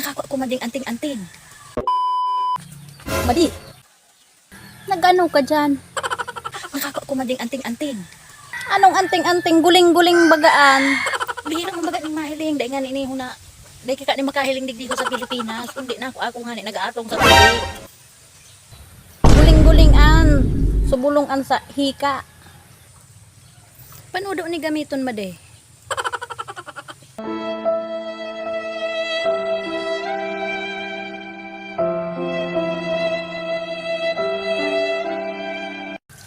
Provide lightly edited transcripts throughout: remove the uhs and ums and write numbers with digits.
Nakako ko mading anting-anting. Madi, nag-ano ka dyan? Nakako ko mading anting-anting. Anong anting-anting, guling-guling bagaan? Bihira mo baga ng mahiling. Dahil nga nini na. Dahil ka ni makahiling digdi ko sa Pilipinas. Kundi na ako nga ni nag-aatong sa tubig. Guling-gulingan, subulungan sa hika. Panudo ni gamiton made.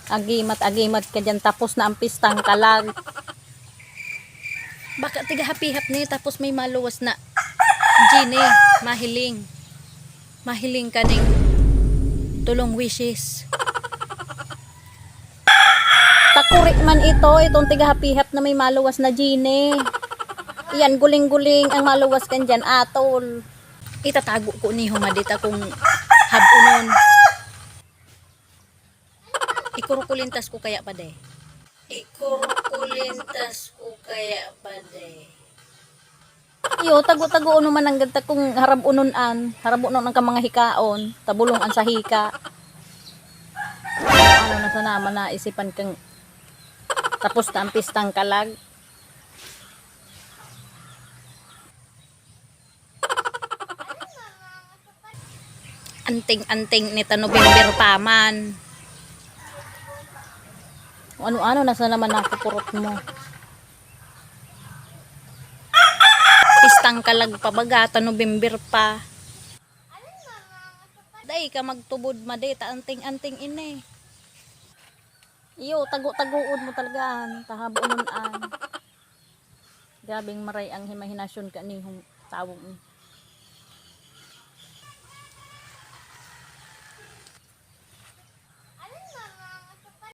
Agimat ka dyan, tapos na ang pistang kalag. Baka tiga hapihap ni tapos may maluwas na Gine, mahiling kaning tulong wishes. Takurik man itong tigahapihap na may maluwas na Gine. Iyan, guling-guling ang maluwas kan dyan, atol. Itatago ko ni humadita kung habunon. Ikurukulintas ko kaya pa de. Ikurukulintas ko kaya pa de. Iyo, tago-tago naman ang ganda kung harabunon ang ka mga hikaon, tabulungan sa hika. Ano na sa naman na isipan kang tapos na ang pistang kalag. Anting-anting ni November paman. Ano-ano nasa naman ang kupurot mo. Pistang kalag pa baga, November pa. Day ka magtubod made, ta anting-anting ini. Iyo, tago-tagoon mo talaga, tahabunon. Grabing maray ang himahinasyon ka ni tawong